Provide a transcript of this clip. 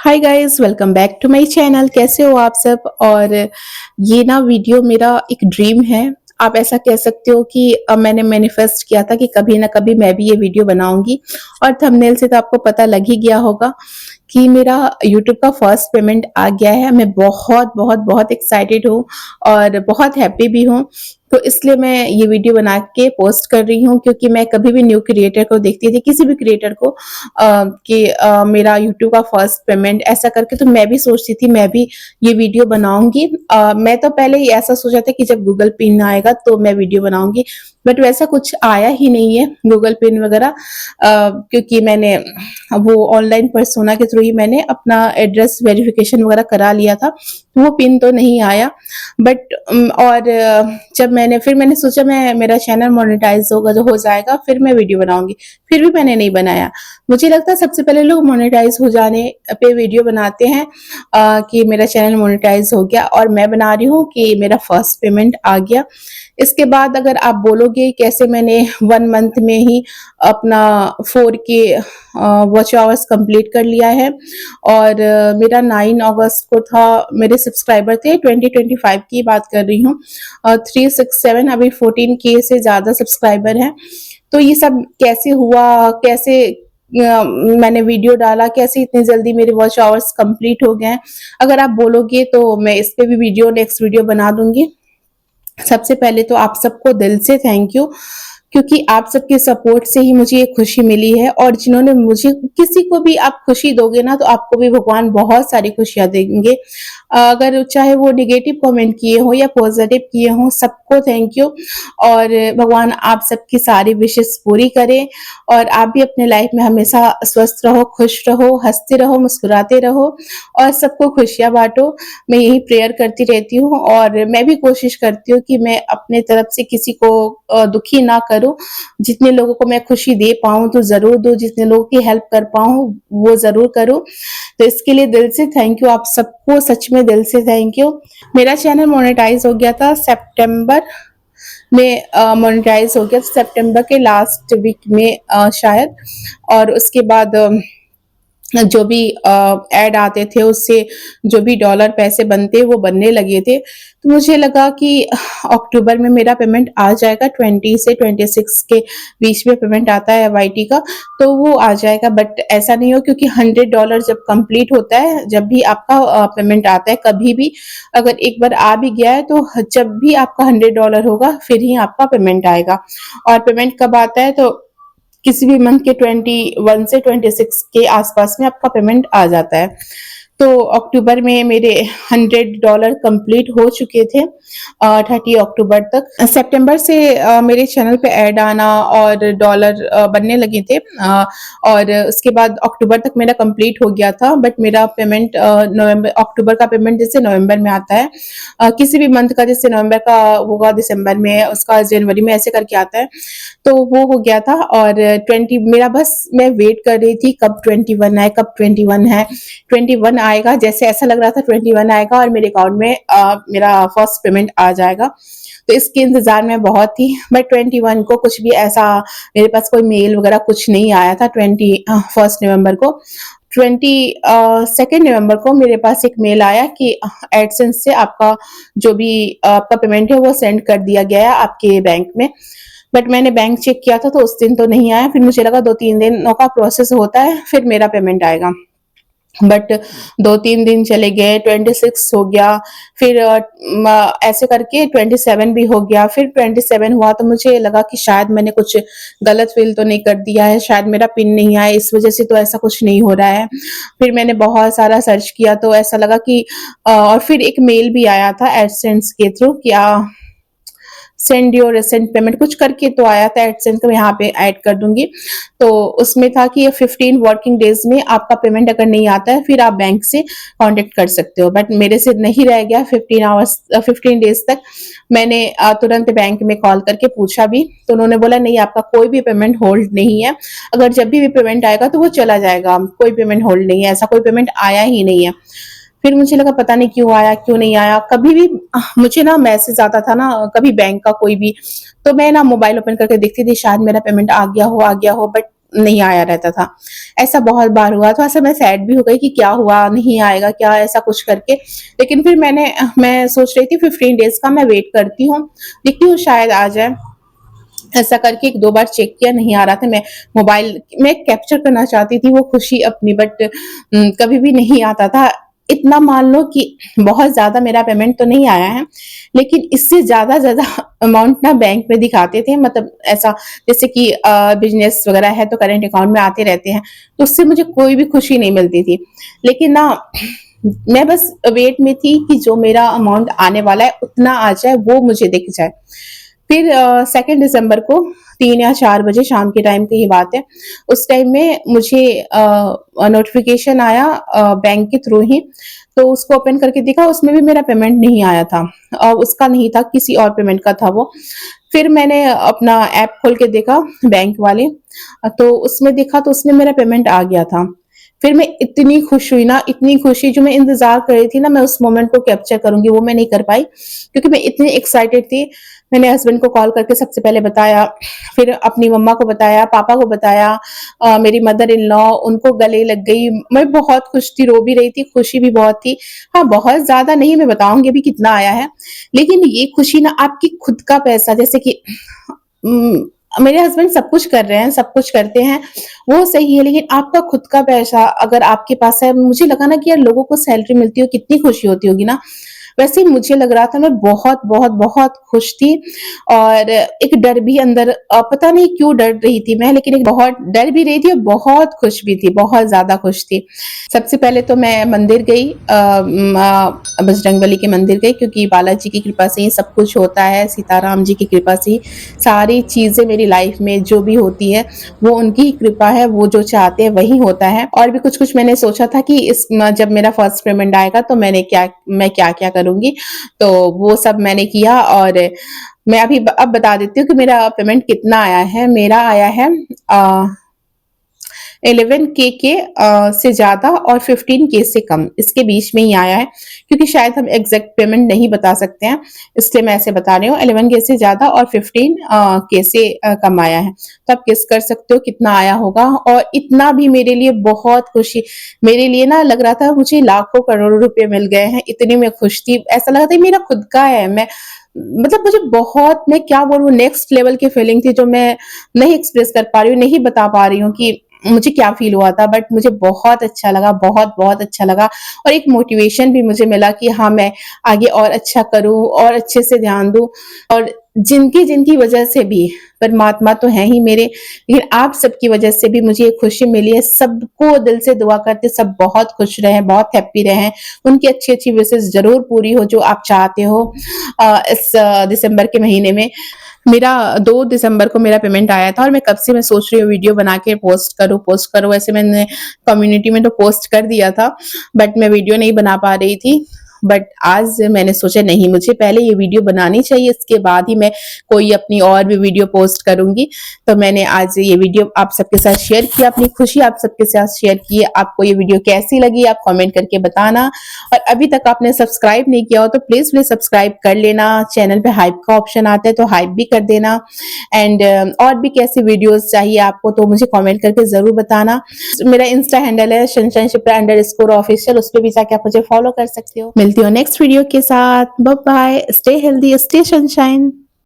Hi guys, welcome back to my channel. कैसे हो आप सब? और ये ना वीडियो मेरा एक ड्रीम है। आप ऐसा कह सकते हो कि मैंने मैनिफेस्ट किया था कि कभी ना कभी मैं भी ये वीडियो बनाऊंगी। और थंबनेल से तो आपको पता लग ही गया होगा कि मेरा यूट्यूब का फर्स्ट पेमेंट आ गया है। मैं बहुत बहुत बहुत एक्साइटेड हूँ और बहुत हैप्पी भी हूँ। तो इसलिए मैं ये वीडियो बना के पोस्ट कर रही हूँ, क्योंकि मैं कभी भी न्यू क्रिएटर को देखती थी, किसी भी क्रिएटर को कि मेरा यूट्यूब का फर्स्ट पेमेंट ऐसा करके, तो मैं भी सोचती थी मैं भी ये वीडियो बनाऊंगी। मैं तो पहले ही ऐसा सोचा था कि जब गूगल पिन आएगा तो मैं वीडियो बनाऊंगी, बट वैसा कुछ आया ही नहीं है गूगल पिन वगैरह। क्योंकि मैंने वो ऑनलाइन पर्सोना के थ्रू ही मैंने अपना एड्रेस वेरिफिकेशन वगैरह करा लिया था, तो वो पिन तो नहीं आया। बट और जब मैंने सोचा मैं मेरा चैनल मोनेटाइज होगा, जो हो जाएगा फिर मैं वीडियो बनाऊंगी। फिर भी मैंने नहीं बनाया। मुझे लगता है सबसे पहले लोग मोनेटाइज हो जाने पे वीडियो बनाते हैं कि मेरा चैनल मोनेटाइज हो गया, और मैं बना रही हूँ कि मेरा फर्स्ट पेमेंट आ गया। इसके बाद अगर आप बोलोगे कैसे मैंने 1 मंथ में ही अपना 4K वॉच आवर्स कंप्लीट कर लिया है। और मेरा 9 अगस्त को था, मेरे सब्सक्राइबर थे 2025 की बात कर रही हूँ, 367, अभी 14K से ज़्यादा सब्सक्राइबर हैं। तो ये सब कैसे हुआ, कैसे मैंने वीडियो डाला, कैसे इतनी जल्दी मेरे वॉच आवर्स कंप्लीट हो गए हैं, अगर आप बोलोगे तो मैं इस पे भी वीडियो, नेक्स्ट वीडियो बना दूंगी। सबसे पहले तो आप सबको दिल से थैंक यू, क्योंकि आप सबके सपोर्ट से ही मुझे ये खुशी मिली है। और जिन्होंने मुझे, किसी को भी आप खुशी दोगे ना तो आपको भी भगवान बहुत सारी खुशियां देंगे। अगर चाहे वो नेगेटिव कमेंट किए हो या पॉजिटिव किए हो, सबको थैंक यू। और भगवान आप सबकी सारी विशेष पूरी करे, और आप भी अपने लाइफ में हमेशा स्वस्थ रहो, खुश रहो, हंसते रहो, मुस्कुराते रहो, और सबको खुशियां बांटो। मैं यही प्रेयर करती रहती हूँ, और मैं भी कोशिश करती हूँ कि मैं अपने तरफ से किसी को दुखी ना करूँ। जितने लोगों को मैं खुशी दे पाऊँ तो ज़रूर दूँ, जितने लोगों की हेल्प कर पाऊँ वो ज़रूर करूँ। तो इसके लिए दिल से थैंक यू, आप सबको सच में दिल से थैंक यू। मेरा चैनल मोनेटाइज हो गया था सितंबर में, मोनेटाइज हो गया सितंबर के लास्ट वीक में शायद। और उसके बाद जो भी ऐड आते थे उससे जो भी डॉलर पैसे बनते वो बनने लगे थे। तो मुझे लगा कि अक्टूबर में मेरा पेमेंट आ जाएगा, 20 से 26 के बीच में पेमेंट आता है वाईटी का, तो वो आ जाएगा। बट ऐसा नहीं हो, क्योंकि $100 जब कंप्लीट होता है, जब भी आपका पेमेंट आता है कभी भी, अगर एक बार आ भी गया है तो जब भी आपका $100 होगा फिर ही आपका पेमेंट आएगा। और पेमेंट कब आता है? तो किसी भी मंथ के 21 से 26 के आसपास में आपका पेमेंट आ जाता है। तो अक्टूबर में मेरे $100 कंप्लीट हो चुके थे, 30 अक्टूबर तक। सितंबर से मेरे चैनल पे ऐड आना और डॉलर बनने लगे थे। और उसके बाद अक्टूबर तक मेरा कंप्लीट हो गया था, बट मेरा पेमेंट नवंबर, अक्टूबर का पेमेंट जैसे नवंबर में आता है, किसी भी मंथ का, जैसे नवंबर का होगा दिसंबर में, उसका जनवरी में, ऐसे करके आता है। तो वो हो गया था। और 20 मेरा, बस मैं वेट कर रही थी कब 21 आए, कब 21 है, 21 आएगा। जैसे ऐसा लग रहा था 21 आएगा और मेरे अकाउंट में मेरा फर्स्ट पेमेंट आ जाएगा। तो इसके इंतजार में बहुत थी। बट 21 को कुछ भी ऐसा, मेरे पास कोई मेल वगैरह कुछ नहीं आया था। 21 नवंबर को, 22 नवंबर को मेरे पास एक मेल आया कि एडसेंस से आपका जो भी आपका पेमेंट है वो सेंड कर दिया गया है आपके बैंक में। बट मैंने बैंक चेक किया था तो उस दिन तो नहीं आया। फिर मुझे लगा 2-3 दिनों का प्रोसेस होता है फिर मेरा पेमेंट आएगा। बट 2-3 दिन चले गए, 26 हो गया, फिर ऐसे करके 27 भी हो गया। फिर 27 हुआ तो मुझे लगा कि शायद मैंने कुछ गलत फिल तो नहीं कर दिया है, शायद मेरा पिन नहीं आया, इस वजह से तो ऐसा कुछ नहीं हो रहा है। फिर मैंने बहुत सारा सर्च किया तो ऐसा लगा कि और फिर एक मेल भी आया था एडसेंस के थ्रू कि सेंड योर रिसेंट पेमेंट कुछ करके तो आया था एडसेंस का, मैं यहाँ पे ऐड कर दूंगी। तो उसमें था कि ये 15 वर्किंग डेज में आपका पेमेंट अगर नहीं आता है फिर आप बैंक से कांटेक्ट कर सकते हो। बट मेरे से नहीं रह गया 15 डेज तक। मैंने तुरंत बैंक में कॉल करके पूछा भी, तो उन्होंने बोला नहीं, आपका कोई भी पेमेंट होल्ड नहीं है, अगर जब भी पेमेंट आएगा तो वो चला जाएगा, कोई पेमेंट होल्ड नहीं है, ऐसा कोई पेमेंट आया ही नहीं है। फिर मुझे लगा पता नहीं क्यों आया क्यों नहीं आया। कभी भी मुझे ना मैसेज आता था ना, कभी बैंक का कोई भी, तो मैं ना मोबाइल ओपन करके देखती थी शायद मेरा पेमेंट आ गया हो, आ गया हो। बट नहीं आया रहता था। ऐसा बहुत बार हुआ, तो ऐसा मैं सैड भी हो गई कि क्या हुआ, नहीं आएगा क्या, ऐसा कुछ करके। लेकिन फिर मैं सोच रही थी 15 डेज़ का मैं वेट करती हूँ, देखती हूँ शायद आ जाए। ऐसा करके 1-2 बार चेक किया, नहीं आ रहा था। मैं मोबाइल में कैप्चर करना चाहती थी वो खुशी अपनी, बट कभी भी नहीं आता था। इतना मान लो कि बहुत ज़्यादा मेरा पेमेंट तो नहीं आया है, लेकिन इससे ज़्यादा अमाउंट ना बैंक में दिखाते थे, मतलब ऐसा जैसे कि बिज़नेस वगैरह है तो करेंट अकाउंट में आते रहते हैं, तो उससे मुझे कोई भी खुशी नहीं मिलती थी। लेकिन ना मैं बस वेट में थी कि जो मेरा अमाउंट आने वाला है उतना आ जाए, वो मुझे दिख जाए। फिर 2 दिसंबर को 3 या 4 बजे शाम के टाइम की ही बात है, उस टाइम में मुझे नोटिफ़िकेशन आया बैंक के थ्रू ही, तो उसको ओपन करके देखा, उसमें भी मेरा पेमेंट नहीं आया था। उसका नहीं था, किसी और पेमेंट का था वो। फिर मैंने अपना ऐप खोल के देखा बैंक वाले, तो उसमें देखा तो उसमें मेरा पेमेंट आ गया था। फिर मैं इतनी खुश हुई ना, इतनी खुशी, जो मैं इंतज़ार कर रही थी ना, मैं उस मोमेंट को कैप्चर करूँगी, वो मैं नहीं कर पाई क्योंकि मैं इतनी एक्साइटेड थी। मैंने हस्बैंड को कॉल करके सबसे पहले बताया, फिर अपनी मम्मा को बताया, पापा को बताया, मेरी मदर इन लॉ, उनको गले लग गई। मैं बहुत खुश थी, रो भी रही थी, खुशी भी बहुत थी। हाँ, बहुत ज़्यादा नहीं, मैं बताऊँगी अभी कितना आया है, लेकिन ये खुशी ना आपकी खुद का पैसा, जैसे कि मेरे हस्बैंड सब कुछ कर रहे हैं, सब कुछ करते हैं, वो सही है, लेकिन आपका खुद का पैसा अगर आपके पास है, मुझे लगा ना कि यार लोगों को सैलरी मिलती हो कितनी खुशी होती होगी ना, वैसे ही मुझे लग रहा था। मैं बहुत, बहुत, बहुत खुश थी और एक डर भी अंदर, पता नहीं क्यों डर रही थी मैं, लेकिन एक बहुत डर भी रही थी और बहुत खुश भी थी, बहुत ज़्यादा खुश थी। सबसे पहले तो मैं मंदिर गई, बजरंगबली के मंदिर गई, क्योंकि बालाजी की कृपा से ही सब कुछ होता है, सीताराम जी की कृपा से ही सारी चीज़ें मेरी लाइफ में जो भी होती है, वो उनकी ही कृपा है, वो जो चाहते हैं वही होता है। और भी कुछ-कुछ मैंने सोचा था कि जब मेरा फर्स्ट पेमेंट आएगा तो मैं क्या-क्या करूँगी, तो वो सब मैंने किया। और मैं अभी अब बता देती हूँ कि मेरा पेमेंट कितना आया है। मेरा आया है अ 11 के से ज़्यादा और 15 के से कम, इसके बीच में ही आया है, क्योंकि शायद हम एग्ज़ैक्ट पेमेंट नहीं बता सकते हैं, इसलिए मैं ऐसे बता रही हूँ। 11 के से ज़्यादा और 15 के से कम आया है। तो आप गेस कर सकते हो कितना आया होगा, और इतना भी मेरे लिए बहुत खुशी, मेरे लिए ना लग रहा था मुझे लाखों करोड़ों रुपए मिल गए हैं, इतनी मैं खुश थी। ऐसा लगा था ये मेरा खुद का है। मैं मतलब मुझे बहुत, मैं क्या बोलूँ, नेक्स्ट लेवल की फीलिंग थी जो मैं नहीं एक्सप्रेस कर पा रही हूँ, नहीं बता पा रही हूँ कि मुझे क्या फ़ील हुआ था, बट मुझे बहुत अच्छा लगा, बहुत अच्छा लगा। और एक मोटिवेशन भी मुझे मिला कि हाँ, मैं आगे और अच्छा करूँ और अच्छे से ध्यान दूँ। और जिनकी वजह से भी, परमात्मा तो हैं ही मेरे, लेकिन आप सबकी वजह से भी मुझे ये खुशी मिली है। सबको दिल से दुआ करते सब बहुत खुश रहें, बहुत हैप्पी रहें, उनकी अच्छी-अच्छी विशेज़ ज़रूर पूरी हो जो आप चाहते हो। इस दिसंबर के महीने में मेरा 2 दिसंबर को मेरा पेमेंट आया था, और मैं कब से मैं सोच रही हूँ वीडियो बना के पोस्ट करूँ। वैसे मैंने कम्युनिटी में तो पोस्ट कर दिया था, बट मैं वीडियो नहीं बना पा रही थी। बट आज मैंने सोचा नहीं, मुझे पहले ये वीडियो बनानी चाहिए, इसके बाद ही मैं कोई अपनी और भी वीडियो पोस्ट करूँगी। तो मैंने आज ये वीडियो आप सबके साथ शेयर किया, अपनी खुशी आप सबके साथ शेयर की। आपको ये वीडियो कैसी लगी आप कमेंट करके बताना, और अभी तक आपने सब्सक्राइब नहीं किया हो तो प्लीज़ सब्सक्राइब कर लेना। चैनल पे हाइप का ऑप्शन आता है तो हाइप भी कर देना। एंड और भी कैसी वीडियोस चाहिए आपको तो मुझे कमेंट करके ज़रूर बताना। मेरा इंस्टा हैंडल है सनशाइन शिप्रा _ऑफिशियल, उस पे भी जाके आप मुझे फॉलो कर सकते हो। मिलती हूँ नेक्स्ट वीडियो के साथ। Bye bye, stay healthy, stay sunshine.